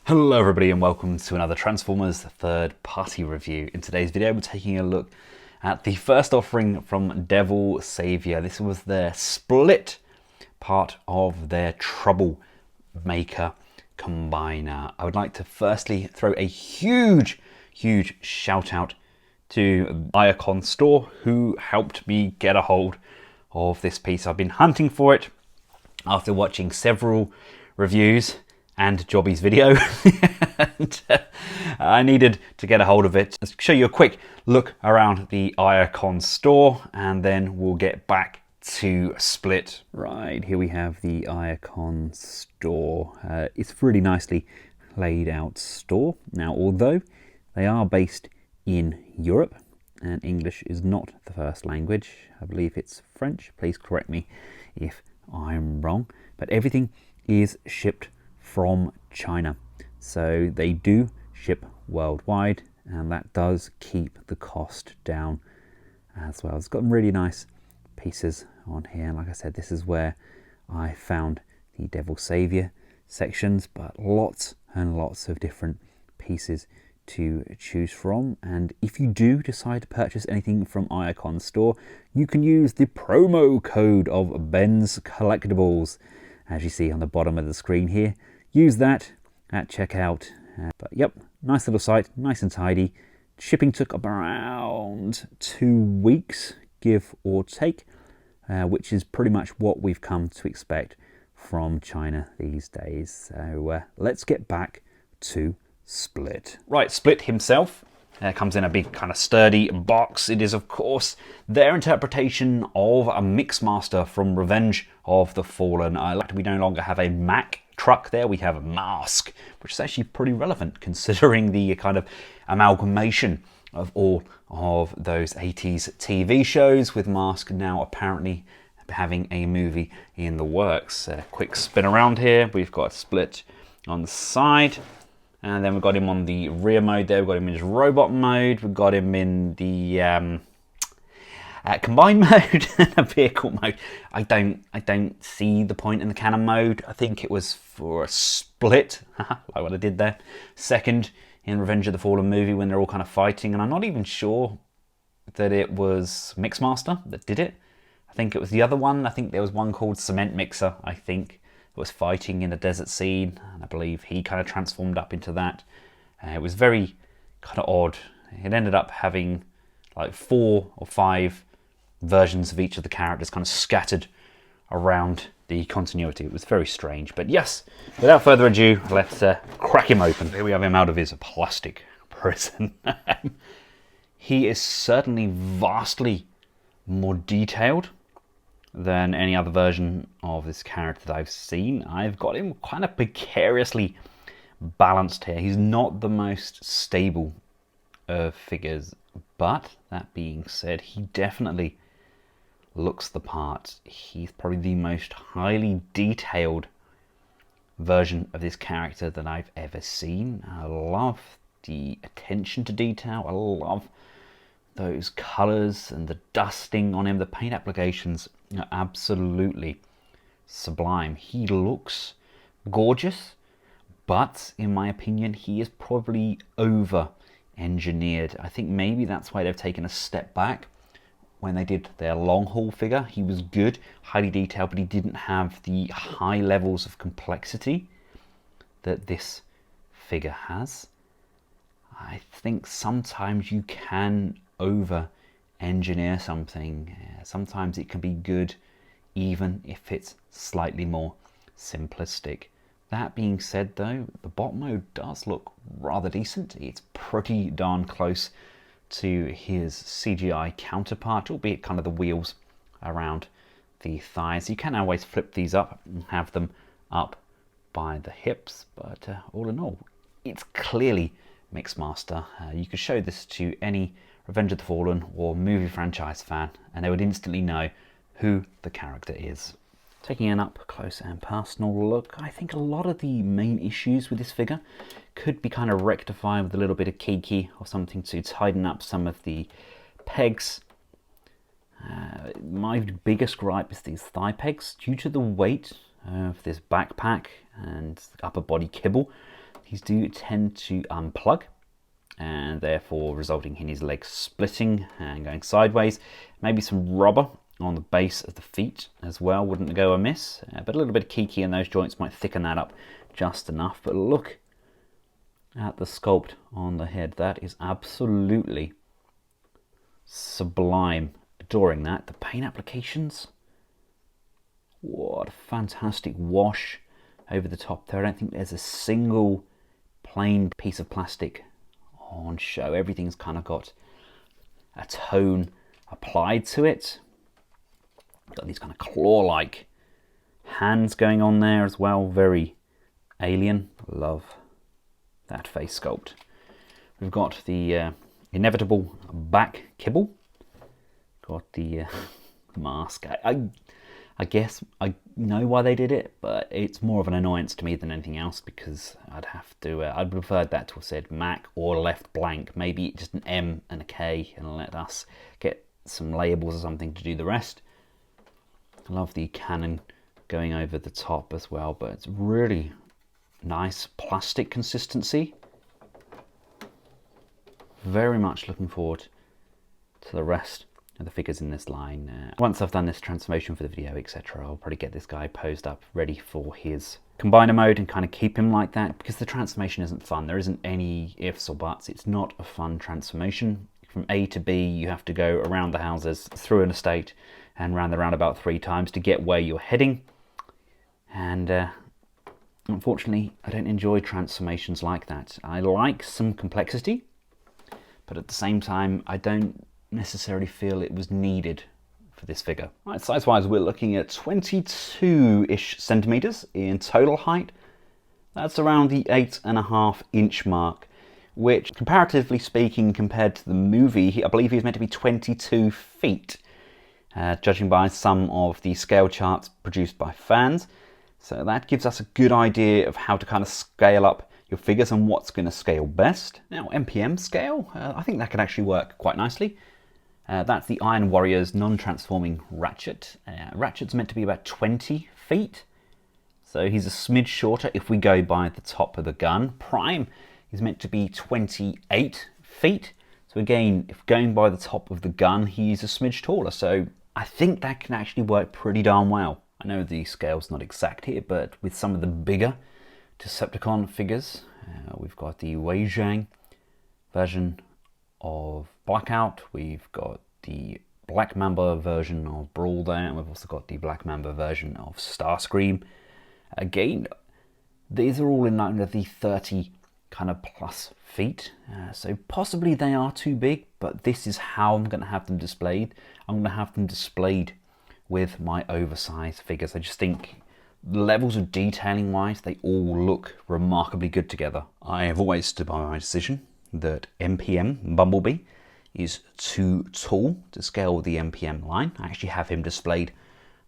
Hello everybody and welcome to another Transformers third party review. In today's video we're taking a look at the first offering from Saviour. This was their split part of their Troublemaker combiner. I would like to firstly throw a huge shout out to Iacon Store who helped me get a hold of this piece. I've been hunting for it after watching several reviews and Jobby's video and, I needed to get a hold of it. Let's show you a quick look around the Iacon Store and then we'll get back to Split. Right, here we have the Iacon Store. It's a really nicely laid out store. Now, although they are based in Europe and English is not the first language, I believe it's French, please correct me if I'm wrong, but everything is shipped from China, so they do ship worldwide and that does keep the cost down as well. It's got really nice pieces on here, and like I said, this is where I found the Saviour sections, but lots and lots of different pieces to choose from. And if you do decide to purchase anything from Iacon Store, you can use the promo code of BensKOllectables, as you see on the bottom of the screen here. Use that at checkout. But yep, nice little site, nice and tidy. Shipping took around 2 weeks, give or take, which is pretty much what we've come to expect from China these days. So let's get back to Split. Right, Split himself comes in a big kind of sturdy box. It is, of course, their interpretation of a Mixmaster from Revenge of the Fallen. I like that we no longer have a Mack truck there, we have a Mask, which is actually pretty relevant considering the kind of amalgamation of all of those 80s TV shows, with Mask now apparently having a movie in the works. Quick spin around here, we've got Split on the side, and then we've got him on the rear mode there, we've got him in his robot mode, we've got him in the combined mode and a vehicle mode. I don't see the point in the cannon mode. I think it was for a split, like what I did there. Second in Revenge of the Fallen movie when they're all kind of fighting, and I'm not even sure that it was Mixmaster that did it. I think it was the other one. I think there was one called Cement Mixer, I think, that was fighting in a desert scene, and I believe he kind of transformed up into that. It was very kind of odd. It ended up having like 4 or 5 versions of each of the characters kind of scattered around the continuity. It was very strange, but yes, without further ado, let's crack him open. Here we have him out of his plastic prison. He is certainly vastly more detailed than any other version of this character that I've seen. I've got him kind of precariously balanced here. He's not the most stable of figures, but that being said, he definitely looks the part. He's probably the most highly detailed version of this character that I've ever seen. I love the attention to detail. I love those colours and the dusting on him. The paint applications are absolutely sublime. He looks gorgeous, but in my opinion, he is probably over engineered. I think maybe that's why they've taken a step back. When they did their long haul figure, he was good, highly detailed, but he didn't have the high levels of complexity that this figure has. I think sometimes you can over engineer something. Sometimes it can be good even if it's slightly more simplistic. That being said though, the bot mode does look rather decent. It's pretty darn close to his CGI counterpart, albeit kind of the wheels around the thighs. You can always flip these up and have them up by the hips, but all in all, it's clearly Mixmaster. You could show this to any Revenge of the Fallen or movie franchise fan and they would instantly know who the character is. Taking an up close and personal look, I think a lot of the main issues with this figure could be kind of rectified with a little bit of kiki or something to tighten up some of the pegs. My biggest gripe is these thigh pegs. Due to the weight of this backpack and upper body kibble, These do tend to unplug, and therefore resulting in his legs splitting and going sideways. Maybe some rubber on the base of the feet as well wouldn't go amiss, but a little bit of kiki in those joints might thicken that up just enough. But look at the sculpt on the head. That is absolutely sublime. Adoring that. The paint applications, what a fantastic wash over the top there. I don't think there's a single plain piece of plastic on show. Everything's kind of got a tone applied to it. Got these kind of claw-like hands going on there as well. Very alien. Love that face sculpt. We've got the inevitable back kibble. Got the mask. I guess I know why they did it, but it's more of an annoyance to me than anything else, because I'd preferred that to have said Mac or left blank. Maybe just an M and a K and let us get some labels or something to do the rest. I love the cannon going over the top as well, but it's really nice plastic consistency. Very much looking forward to the rest of the figures in this line. Once I've done this transformation for the video, etc., I'll probably get this guy posed up ready for his combiner mode and kind of keep him like that, because the transformation isn't fun. There isn't any ifs or buts. It's not a fun transformation. From A to B, you have to go around the houses, through an estate, and round the roundabout 3 times to get where you're heading. And unfortunately, I don't enjoy transformations like that. I like some complexity, but at the same time, I don't necessarily feel it was needed for this figure. Right, size-wise, we're looking at 22-ish centimeters in total height. That's around the 8.5-inch mark, which, comparatively speaking, compared to the movie, I believe he's meant to be 22 feet, judging by some of the scale charts produced by fans. So that gives us a good idea of how to kind of scale up your figures and what's going to scale best. Now, MPM scale, I think that can actually work quite nicely. That's the Iron Warrior's non-transforming Ratchet. Ratchet's meant to be about 20 feet, so he's a smidge shorter if we go by the top of the gun. Prime is meant to be 28 feet, so again, if going by the top of the gun, he's a smidge taller, so I think that can actually work pretty darn well. I know the scale's not exact here, but with some of the bigger Decepticon figures, we've got the Wei Zhang version of Blackout, we've got the Black Mamba version of Brawl there, and we've also got the Black Mamba version of Starscream. Again, these are all in under the 30 kind of plus feet, so possibly they are too big, but this is how I'm going to have them displayed. I'm going to have them displayed with my oversized figures. I just think levels of detailing wise, they all look remarkably good together. I have always stood by my decision that MPM Bumblebee is too tall to scale the MPM line. I actually have him displayed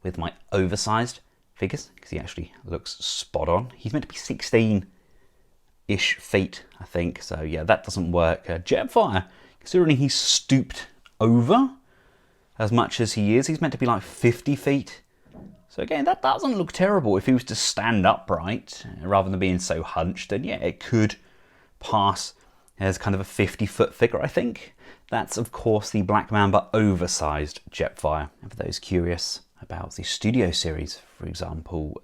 with my oversized figures because he actually looks spot on. He's meant to be 16-ish feet, I think. So yeah, that doesn't work. Jetfire, considering he's stooped over as much as he is, he's meant to be like 50 feet. So again, that doesn't look terrible. If he was to stand upright rather than being so hunched, then yeah, it could pass as kind of a 50-foot figure, I think. That's, of course, the Black Mamba oversized Jetfire. And for those curious about the Studio Series, for example,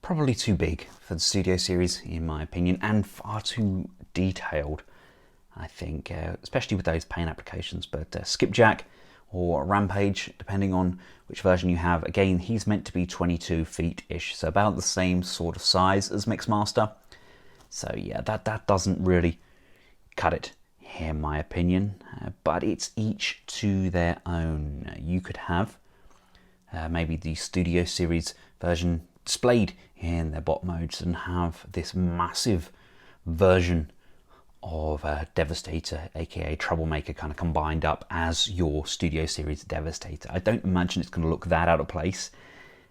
probably too big for the Studio Series, in my opinion, and far too detailed, I think, especially with those paint applications. But Skipjack or Rampage, depending on which version you have, again, he's meant to be 22 feet-ish, so about the same sort of size as Mixmaster. So yeah, that doesn't really cut it, in my opinion, but it's each to their own. You could have maybe the Studio Series version displayed in their bot modes and have this massive version of Devastator, aka Troublemaker, kind of combined up as your Studio Series Devastator. I don't imagine it's going to look that out of place.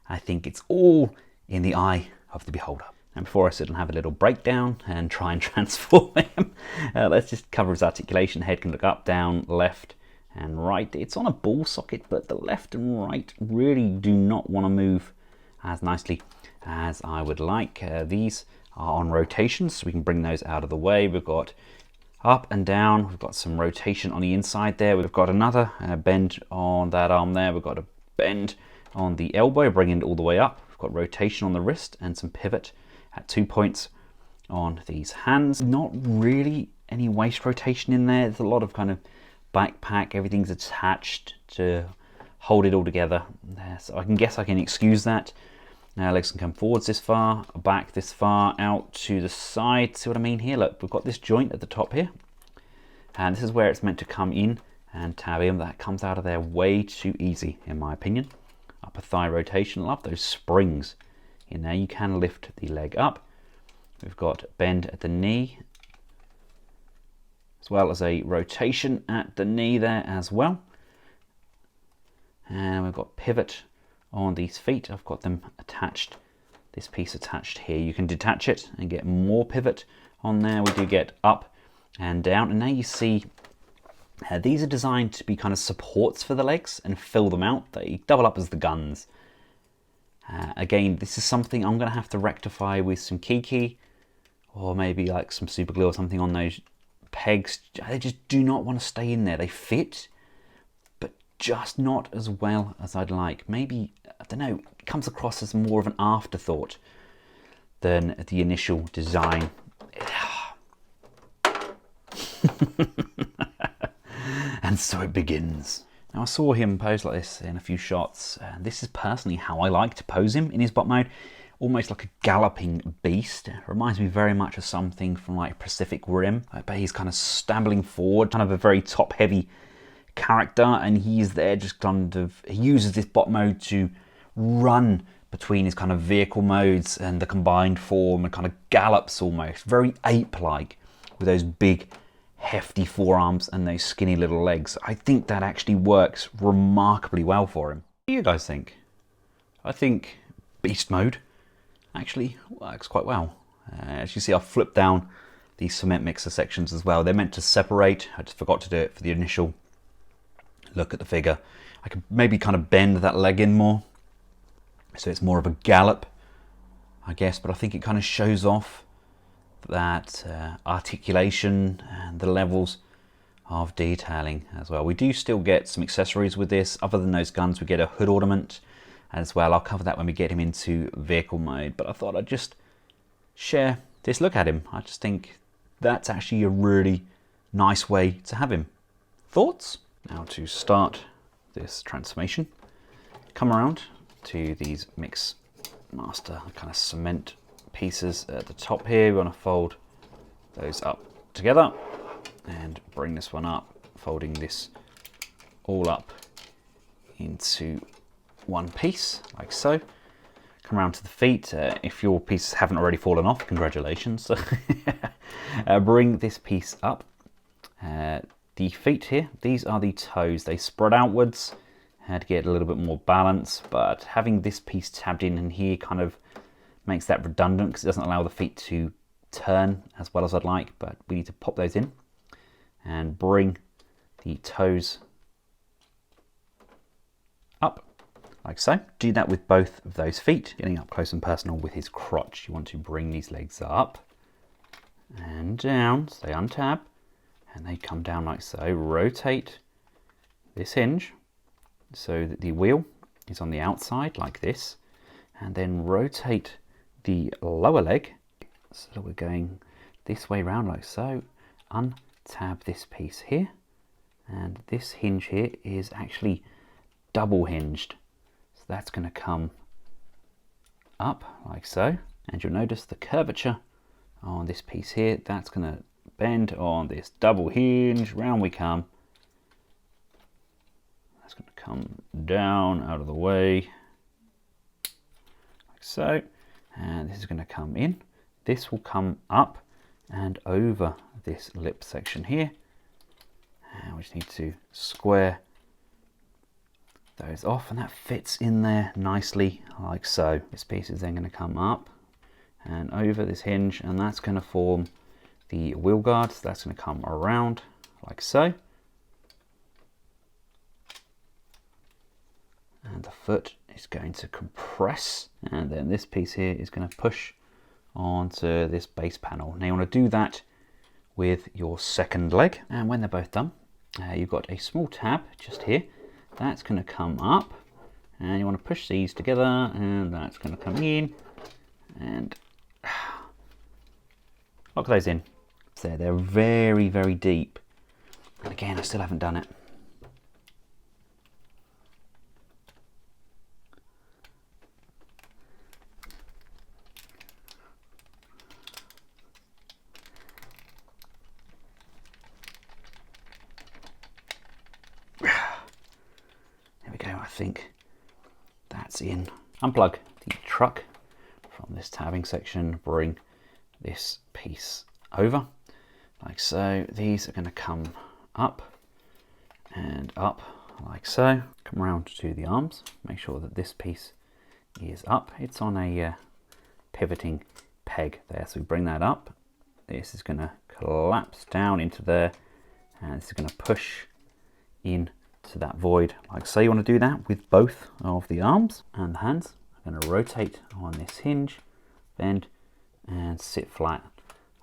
I think it's all in the eye of the beholder. And before I sit and have a little breakdown and try and transform him, let's just cover his articulation. Head can look up, down, left and right. It's on a ball socket, but the left and right really do not want to move as nicely as I would like. These are on rotation, so we can bring those out of the way. We've got up and down, we've got some rotation on the inside there. We've got another bend on that arm there. We've got a bend on the elbow, bringing it all the way up. We've got rotation on the wrist and some pivot at 2 points on these hands. Not really any waist rotation in there. There's a lot of kind of backpack, everything's attached to hold it all together there, so I can excuse that. Now legs can come forwards this far, back this far, out to the side. See what I mean here? Look, we've got this joint at the top here, and this is where it's meant to come in and tab in. That comes out of there way too easy, in my opinion. Upper thigh rotation, love those springs in there. You can lift the leg up. We've got bend at the knee, as well as a rotation at the knee there as well. And we've got pivot on these feet. I've got them attached, this piece attached here. You can detach it and get more pivot on there. We do get up and down, and now you see these are designed to be kind of supports for the legs and fill them out. They double up as the guns. Again, this is something I'm going to have to rectify with some Kiki, or maybe like some super glue or something on those pegs. They just do not want to stay in there. They fit, but just not as well as I'd like. Maybe, I don't know, it comes across as more of an afterthought than the initial design. And so it begins. Now I saw him pose like this in a few shots, and this is personally how I like to pose him in his bot mode. Almost like a galloping beast. It reminds me very much of something from like Pacific Rim, but he's kind of stumbling forward, kind of a very top heavy character, and he's there just kind of, he uses this bot mode to run between his kind of vehicle modes and the combined form, and kind of gallops almost, very ape-like, with those big hefty forearms and those skinny little legs. I think that actually works remarkably well for him. What do you guys think? I think beast mode actually works quite well. As you see, I've flipped down these cement mixer sections as well. They're meant to separate. I just forgot to do it for the initial look at the figure. I could maybe kind of bend that leg in more, so it's more of a gallop, I guess, but I think it kind of shows off that articulation and the levels of detailing as well. We do still get some accessories with this. Other than those guns, we get a hood ornament as well. I'll cover that when we get him into vehicle mode, but I thought I'd just share this look at him. I just think that's actually a really nice way to have him. Thoughts? Now to start this transformation, come around to these Mixmaster kind of cement pieces at the top here. We want to fold those up together and bring this one up, folding this all up into one piece like so. Come around to the feet. If your pieces haven't already fallen off, congratulations. Bring this piece up. The feet here, these are the toes. They spread outwards to get a little bit more balance, but having this piece tabbed in here kind of makes that redundant because it doesn't allow the feet to turn as well as I'd like, but we need to pop those in and bring the toes up like so. Do that with both of those feet. Getting up close and personal with his crotch, you want to bring these legs up and down, so they untab and they come down like so. Rotate this hinge so that the wheel is on the outside like this, and then rotate the lower leg so we're going this way round like so. Untab this piece here, and this hinge here is actually double hinged, so that's going to come up like so, and you'll notice the curvature on this piece here. That's going to bend on this double hinge. Round we come. That's going to come down out of the way like so, and this is going to come in. This will come up and over this lip section here, and we just need to square those off, and that fits in there nicely like so. This piece is then going to come up and over this hinge, and that's going to form the wheel guard. So that's going to come around like so, and the foot is going to compress, and then this piece here is going to push onto this base panel. Now you want to do that with your second leg, and when they're both done, you've got a small tab just here that's going to come up, and you want to push these together, and that's going to come in and lock those in. So they're very, very deep. And again, I still haven't done it. There we go, I think that's in. Unplug the truck from this tabbing section, bring this piece over like so. These are going to come up and up like so. Come around to the arms, make sure that this piece is up. It's on a pivoting peg there, so we bring that up. This is going to collapse down into there, and this is going to push in to that void like so. You want to do that with both of the arms, and the hands are going to rotate on this hinge, bend and sit flat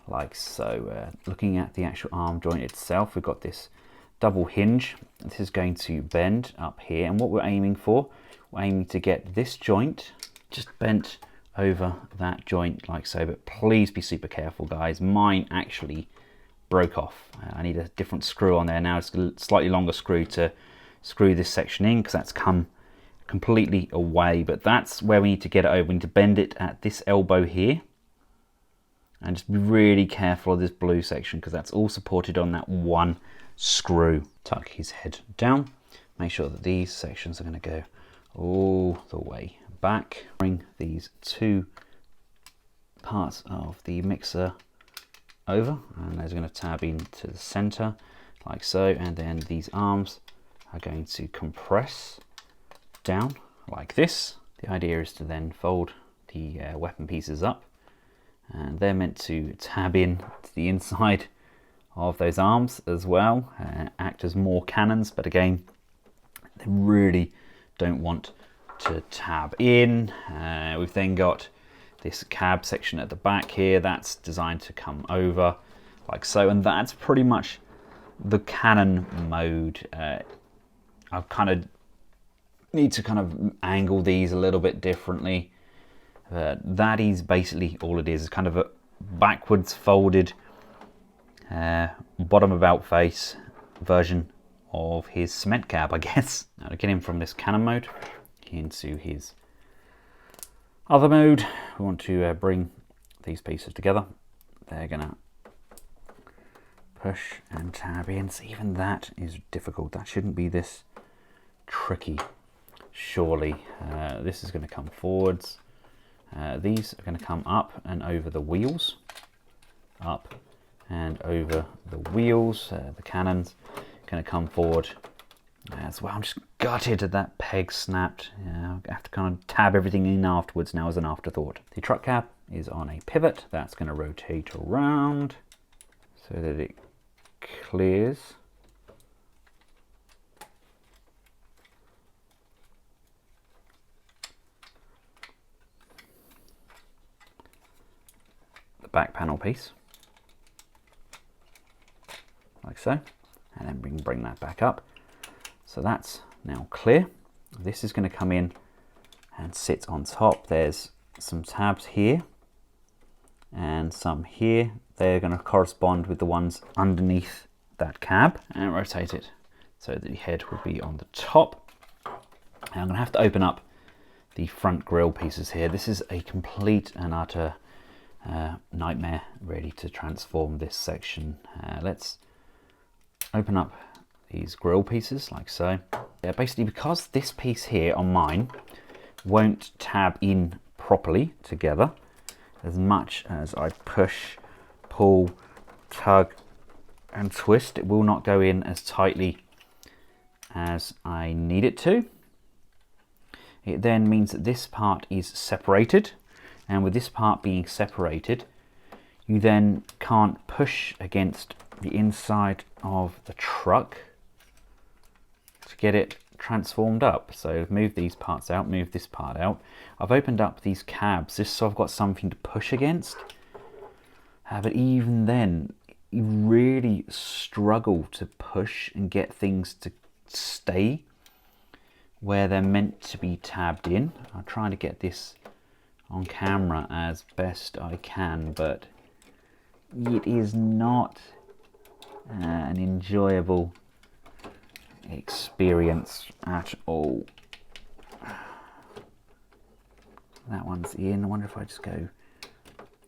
like so. Looking at the actual arm joint itself, we've got this double hinge. This is going to bend up here, and what we're aiming for, we're aiming to get this joint just bent over that joint like so. But please be super careful, guys. Mine actually broke off. I need a different screw on there now. It's a slightly longer screw to screw this section in, because that's come completely away. But that's where we need to get it over. We need to bend it at this elbow here, and just be really careful of this blue section, because that's all supported on that one screw. Tuck his head down, make sure that these sections are going to go all the way back. Bring these two parts of the mixer over, and those are going to tab into the center like so, and then these arms are going to compress down like this. The idea is to then fold the weapon pieces up, and they're meant to tab in to the inside of those arms as well, act as more cannons, but again, they really don't want to tab in. We've then got this cab section at the back here that's designed to come over like so, and that's pretty much the cannon mode. I kind of need to kind of angle these a little bit differently. That is basically all it is. It's kind of a backwards folded bottom about face version of his cement cab, I guess. Now to get him from this cannon mode into his other mode, we want to bring these pieces together. They're gonna push and tab in. So even that is difficult. That shouldn't be this tricky, surely. This is going to come forwards. These are going to come up and over the wheels, up and over the wheels. The cannons going to come forward as well. I'm just gutted that that peg snapped. I have to kind of tab everything in afterwards now as an afterthought. The truck cab is on a pivot. That's going to rotate around so that it clears. The back panel piece, like so, and then we can bring that back up. So that's now clear. This is going to come in and sit on top. There's some tabs here and some here. They're going to correspond with the ones underneath that cab, and rotate it so that the head will be on the top. And I'm going to have to open up the front grille pieces here. This is a complete and utter nightmare really to transform this section. Let's open up these grille pieces like so. Yeah, basically because this piece here on mine won't tab in properly together, as much as I push, pull, tug and twist, it will not go in as tightly as I need it to. It then means that this part is separated, and with this part being separated, you then can't push against the inside of the truck to get it transformed up. So I've moved these parts out, moved this part out. I've opened up these cabs just so I've got something to push against. But even then, you really struggle to push and get things to stay where they're meant to be tabbed in. I'm trying to get this on camera as best I can, but it is not an enjoyable experience at all. That one's in. I wonder if I just go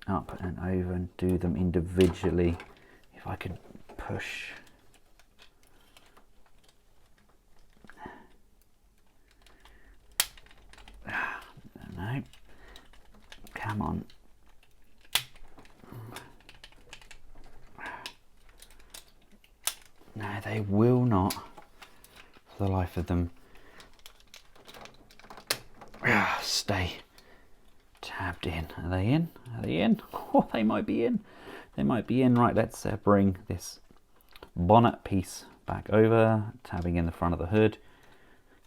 up and over and do them individually, if I could push. No, come on. No, they will not, for the life of them, stay tabbed in. Are they in? Are they in? Oh, they might be in. They might be in. Right, let's bring this bonnet piece back over, tabbing in the front of the hood,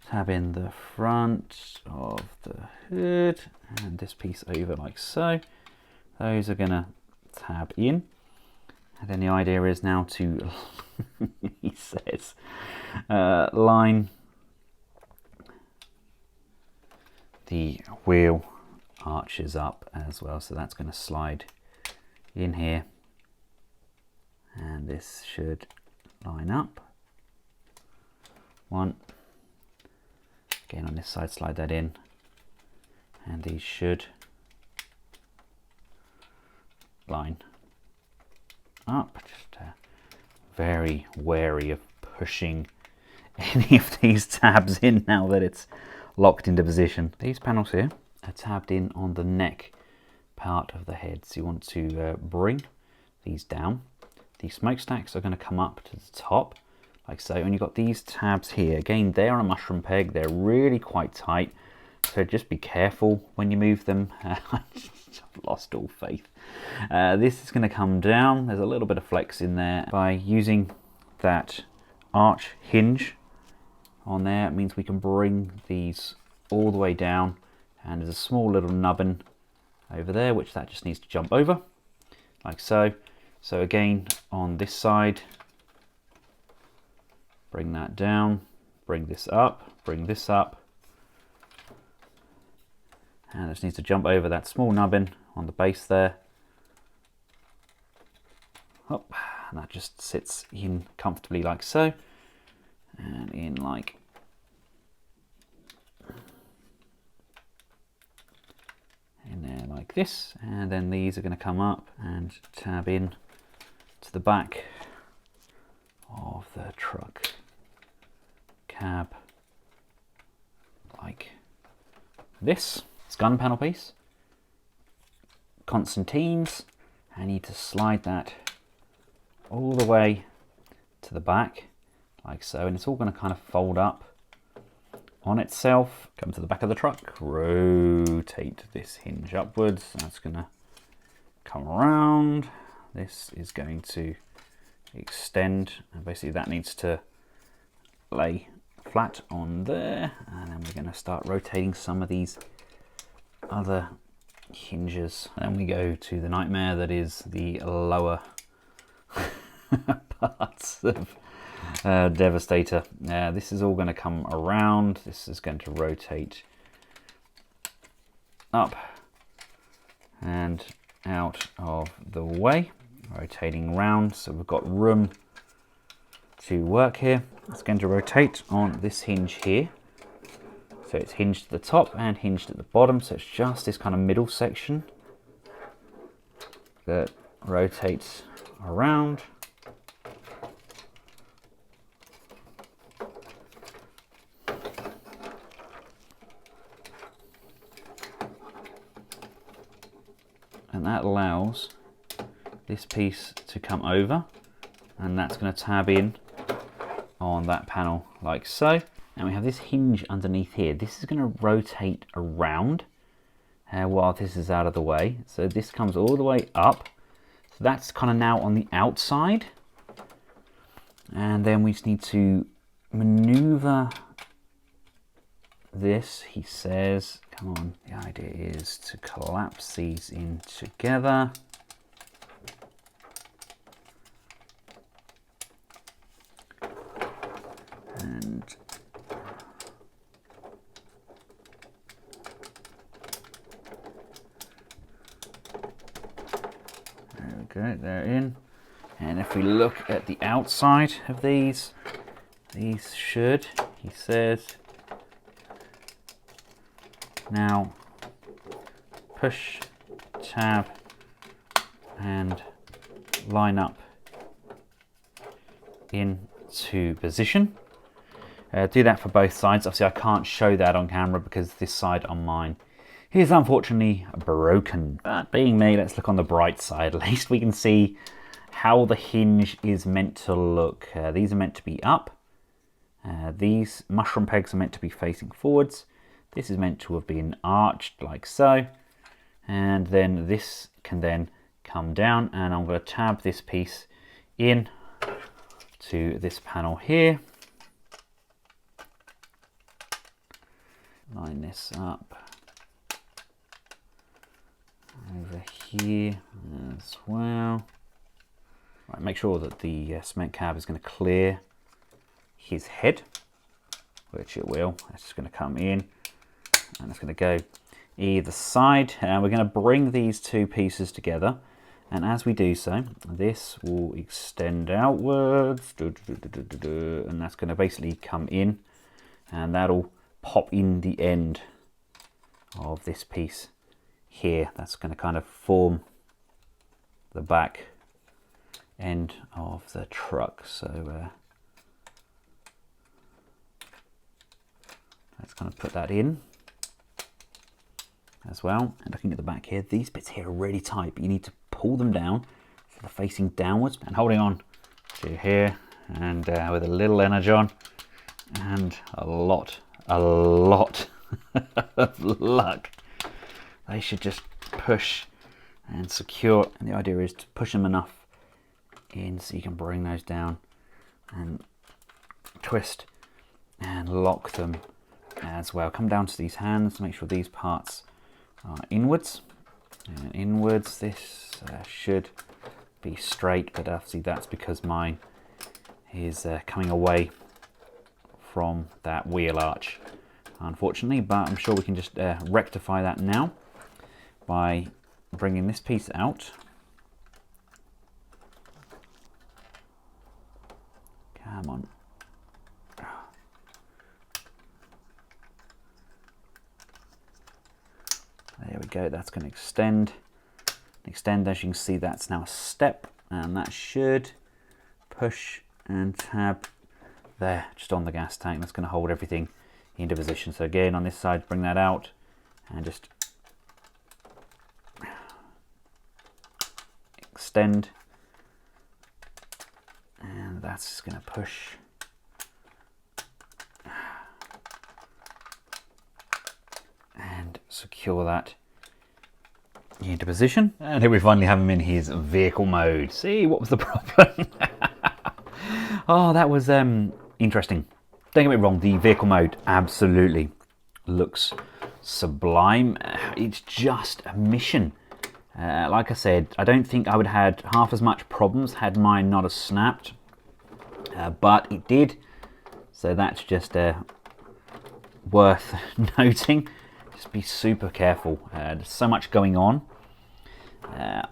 tab in the front of the hood, and this piece over like so. Those are gonna tab in, and then the idea is now to he says line the wheel arches up as well, so that's going to slide in here, and this should line up. One, again on this side, slide that in, and these should line up. Just very wary of pushing any of these tabs in now that it's locked into position. These panels here are tabbed in on the neck part of the head, so you want to bring these down. These smokestacks are going to come up to the top like so, and you've got these tabs here. Again, they're on a mushroom peg, they're really quite tight, so just be careful when you move them. I've lost all faith. This is going to come down. There's a little bit of flex in there. By using that arch hinge on there, it means we can bring these all the way down, and there's a small little nubbin over there which that just needs to jump over like so. So again, on this side, bring that down, bring this up, bring this up, and it just needs to jump over that small nubbin on the base there. Up, and that just sits in comfortably like so, and in like in there like this, and then these are going to come up and tab in to the back of the truck cab like this. It's gun panel piece, Constantine's. I need to slide that all the way to the back like so, and it's all going to kind of fold up on itself. Come to the back of the truck, rotate this hinge upwards, that's going to come around. This is going to extend, and basically that needs to lay flat on there, and then we're going to start rotating some of these other hinges. Then we go to the nightmare that is the lower parts of Devastator. This is all going to come around. This is going to rotate up and out of the way, rotating round, so we've got room to work here. It's going to rotate on this hinge here, so it's hinged at the top and hinged at the bottom, so it's just this kind of middle section that rotates around. And that allows this piece to come over, and that's going to tab in on that panel like so. And we have this hinge underneath here. This is going to rotate around while this is out of the way. So this comes all the way up. So that's kind of now on the outside. And then we just need to maneuver this, he says, come on, the idea is to collapse these in together. And there we go, they're in. And if we look at the outside of these should, he says, now push, tab, and line up into position. Do that for both sides. Obviously I can't show that on camera because this side on mine is unfortunately broken. But being me, let's look on the bright side. At least we can see how the hinge is meant to look. These are meant to be up. These mushroom pegs are meant to be facing forwards. This is meant to have been arched like so. And then this can then come down, and I'm going to tab this piece in to this panel here. Line this up over here as well. Right, make sure that the cement cab is going to clear his head, which it will. It's just going to come in and it's going to go either side, and we're going to bring these two pieces together, and as we do so, this will extend outwards, and that's going to basically come in, and that'll pop in the end of this piece here. That's going to kind of form the back end of the truck. So let's kind of put that in as well. And looking at the back here, these bits here are really tight, but you need to pull them down so they're facing downwards, and holding on to here, and with a little energon and a lot of luck, they should just push and secure. And the idea is to push them enough in so you can bring those down and twist and lock them as well. Come down to these hands, make sure these parts are inwards, and inwards. This should be straight, but obviously that's because mine is coming away from that wheel arch, unfortunately, but I'm sure we can just rectify that now by bringing this piece out. Come on. There we go, that's going to extend. As you can see, that's now a step, and that should push and tab there, just on the gas tank. That's going to hold everything into position. So again, on this side, bring that out and just extend, and that's just going to push and secure that into position. And here we finally have him in his vehicle mode. See, what was the problem? Oh, that was interesting. Don't get me wrong, the vehicle mode absolutely looks sublime. It's just a mission. Like I said, I don't think I would have had half as much problems had mine not have snapped, but it did. So that's just worth noting. Just be super careful. There's so much going on.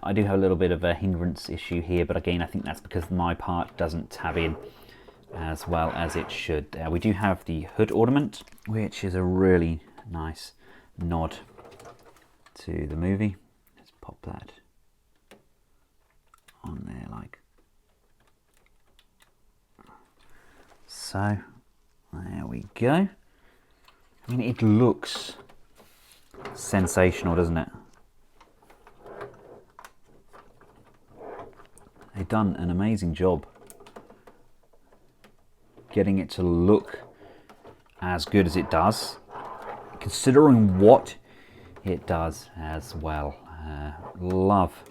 I do have a little bit of a hindrance issue here, but again, I think that's because my part doesn't tab in as well as it should. We do have the hood ornament, which is a really nice nod to the movie. Let's pop that on there like so. There we go. I mean, it looks sensational, doesn't it? They've done an amazing job getting it to look as good as it does, considering what it does as well. Love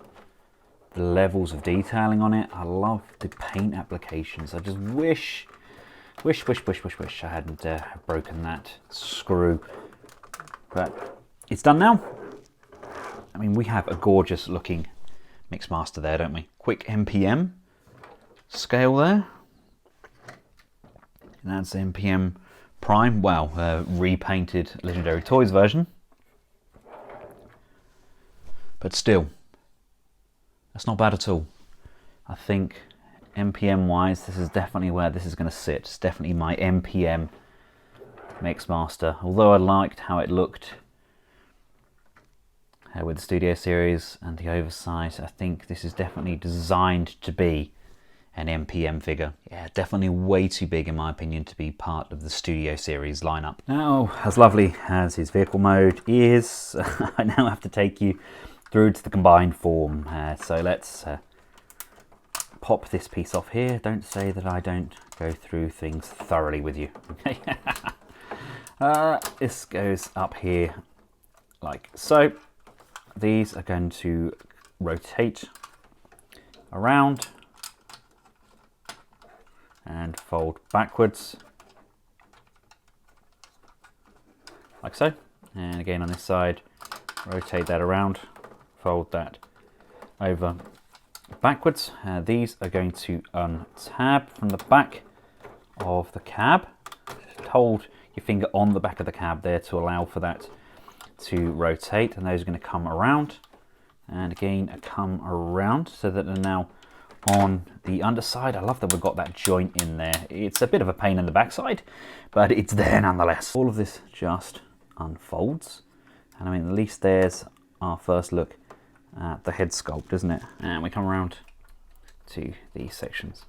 the levels of detailing on it. I love the paint applications. I just wish Wish I hadn't broken that screw. But it's done now. I mean, we have a gorgeous looking Mixmaster there, don't we? Quick MPM scale there. And that's MPM Prime. Wow, repainted Legendary Toys version. But still, that's not bad at all. I think MPM wise, this is definitely where this is going to sit. It's definitely my MPM Mixmaster. Although I liked how it looked with the Studio Series and the oversize, I think this is definitely designed to be an MPM figure. Yeah, definitely way too big in my opinion to be part of the Studio Series lineup. Now, as lovely as his vehicle mode is, I now have to take you through to the combined form. So let's pop this piece off here. Don't say that I don't go through things thoroughly with you. Okay. This goes up here like so. These are going to rotate around and fold backwards like so. And again on this side, rotate that around, fold that over backwards. These are going to untab from the back of the cab. Just hold your finger on the back of the cab there to allow for that to rotate, and those are going to come around and again come around so that they're now on the underside. I love that we've got that joint in there. It's a bit of a pain in the backside, but it's there nonetheless. All of this just unfolds, and I mean, at least there's our first look at the head sculpt, isn't it? And we come around to these sections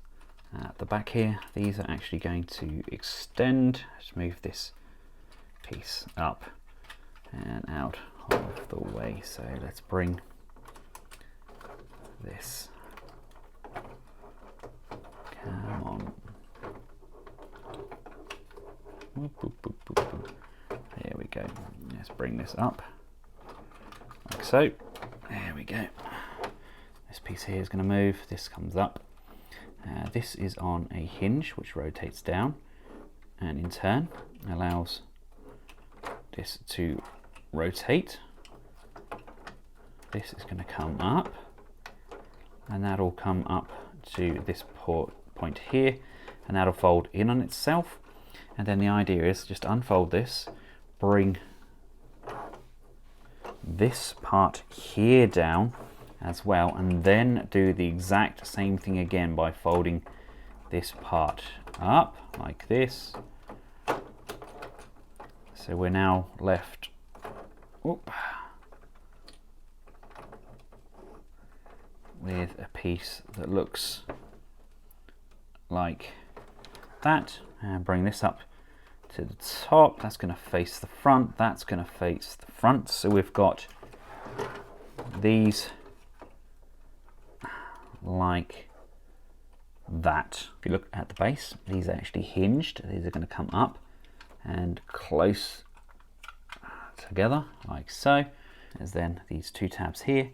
at the back here. These are actually going to extend. Let's move this piece up and out of the way. So let's bring this, come on, boop, boop, boop, boop, boop. There we go. Let's bring this up like so. There we go. This piece here is going to move. This comes up. This is on a hinge which rotates down and in turn allows this to rotate. This is going to come up and that'll come up to this point here, and that'll fold in on itself. And then the idea is just unfold this, bring this part here down as well, and then do the exact same thing again by folding this part up like this. So we're now left with a piece that looks like that, and bring this up to the top. That's going to face the front, that's going to face the front. So we've got these like that. If you look at the base, these are actually hinged. These are going to come up and close together like so. There's then these two tabs here.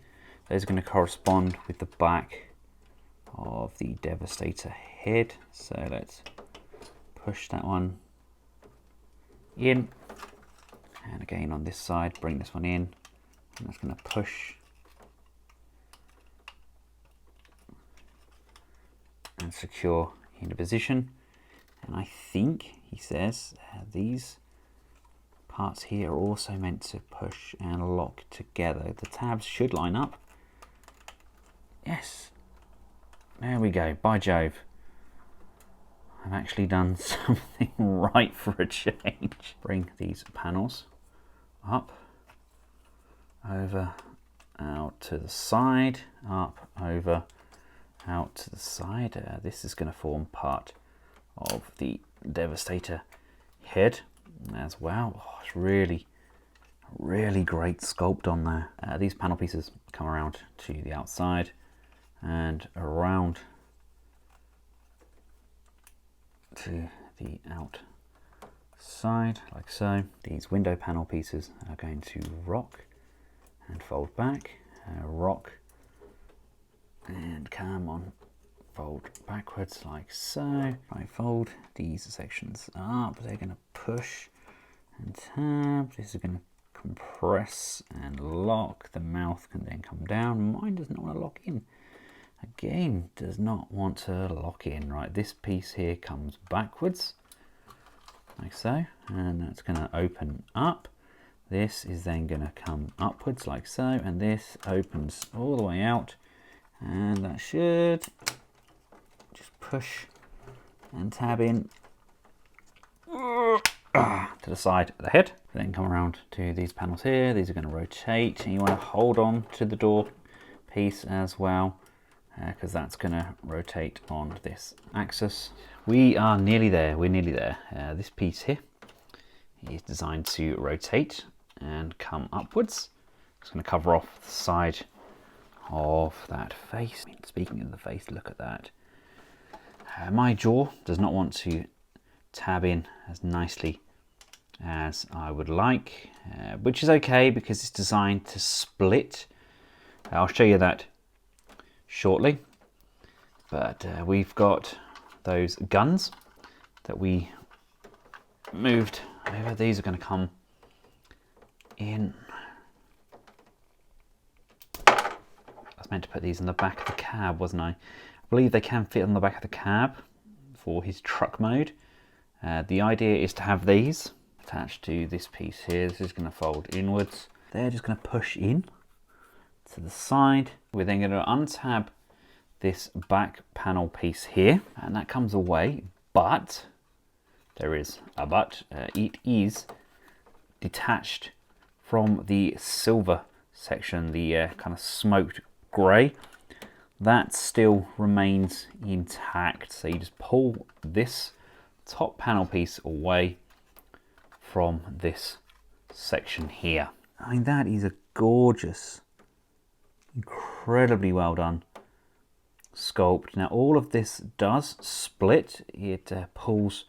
Those are going to correspond with the back of the Devastator head. So let's push that one in, and again on this side bring this one in, and that's going to push and secure into position. And I think he says these parts here are also meant to push and lock together. The tabs should line up. Yes, there we go. By Jove, I've actually done something right for a change. Bring these panels up, over, out to the side, up, over, out to the side. This is going to form part of the Devastator head as well. Oh, it's really great sculpt on there. These panel pieces come around to the outside and around to the outside like so. These window panel pieces are going to rock and fold back, rock and come on, fold backwards like so. If I fold these sections up, they're going to push and tab. This is going to compress and lock. The mouth can then come down. Mine does not want to lock in. Again, does not want to lock in. Right, this piece here comes backwards like so, and that's going to open up. This is then going to come upwards like so, and this opens all the way out, and that should just push and tab in to the side of the head. Then come around to these panels here. These are going to rotate, and you want to hold on to the door piece as well, because that's going to rotate on this axis. We are nearly there. We're nearly there. This piece here is designed to rotate and come upwards. It's going to cover off the side of that face. Speaking of the face, look at that. My jaw does not want to tab in as nicely as I would like, which is okay because it's designed to split. I'll show you that shortly. But we've got those guns that we moved over. These are going to come in. I was meant to put these in the back of the cab, wasn't I? I believe they can fit on the back of the cab for his truck mode. The idea is to have these attached to this piece here. This is going to fold inwards. They're just going to push in to the side. We're then going to untab this back panel piece here, and that comes away, but there is a but. It is detached from the silver section, the kind of smoked grey. That still remains intact, so you just pull this top panel piece away from this section here. I mean, that is a gorgeous, incredibly well done sculpt. Now all of this does split. It pulls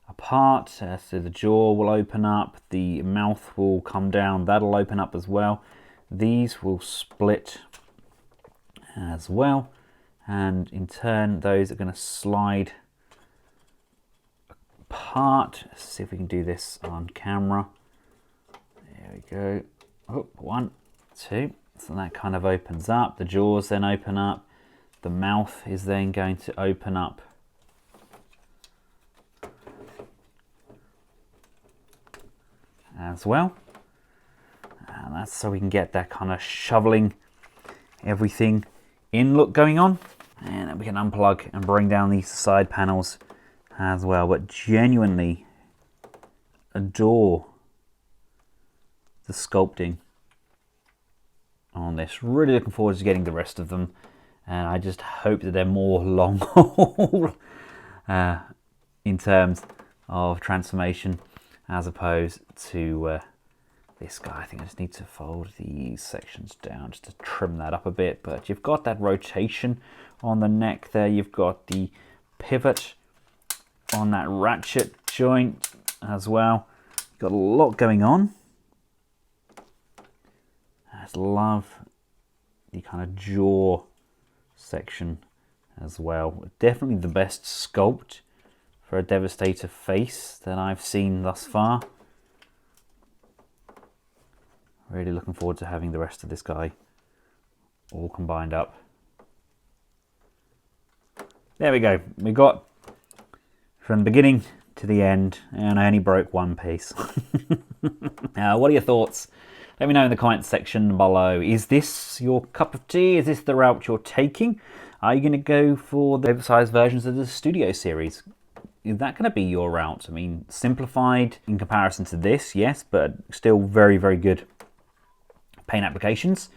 apart, so the jaw will open up, the mouth will come down, that'll open up as well. These will split as well, and in turn those are going to slide apart. Let's see if we can do this on camera. There we go. Oh, 1, 2. So that kind of opens up. The jaws then open up. The mouth is then going to open up as well. And that's so we can get that kind of shoveling everything in look going on. And then we can unplug and bring down these side panels as well. But genuinely adore the sculpting on this. Really looking forward to getting the rest of them. And I just hope that they're more long haul in terms of transformation as opposed to this guy. I think I just need to fold these sections down just to trim that up a bit. But you've got that rotation on the neck there. You've got the pivot on that ratchet joint as well. You've got a lot going on. I just love the kind of jaw section as well. Definitely the best sculpt for a Devastator face that I've seen thus far. Really looking forward to having the rest of this guy all combined up. There we go. We got from the beginning to the end, and I only broke one piece. What are your thoughts? Let me know in the comments section below. Is this your cup of tea? Is this the route you're taking? Are you going to go for the oversized versions of the Studio series? Is that going to be your route? I mean, simplified in comparison to this, yes, but still very, very good paint applications.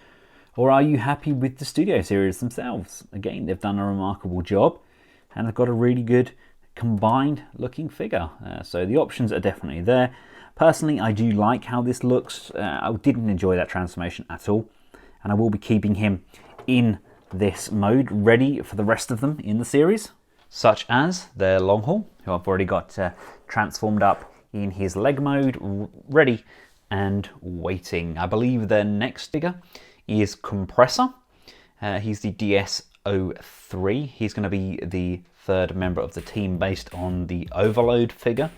Or are you happy with the Studio series themselves? Again, they've done a remarkable job and they've got a really good combined looking figure. So the options are definitely there. Personally, I do like how this looks. I didn't enjoy that transformation at all, and I will be keeping him in this mode ready for the rest of them in the series, such as the long haul, who I've already got transformed up in his leg mode, ready and waiting. I believe the next figure is Compressor. He's the DS-01 DS-03. He's going to be the third member of the team based on the Overload figure.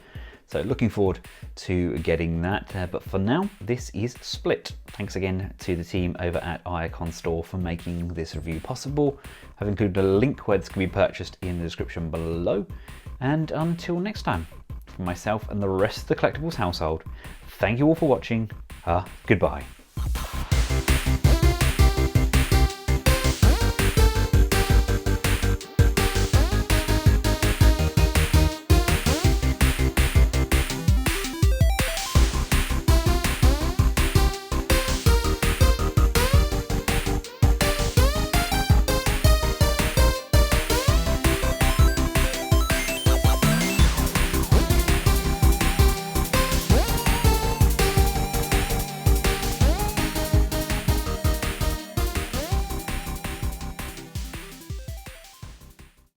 So looking forward to getting that. But for now, this is Split. Thanks again to the team over at Icon Store for making this review possible. I've included a link where this can be purchased in the description below. And until next time, from myself and the rest of the Collectables household, thank you all for watching. Goodbye.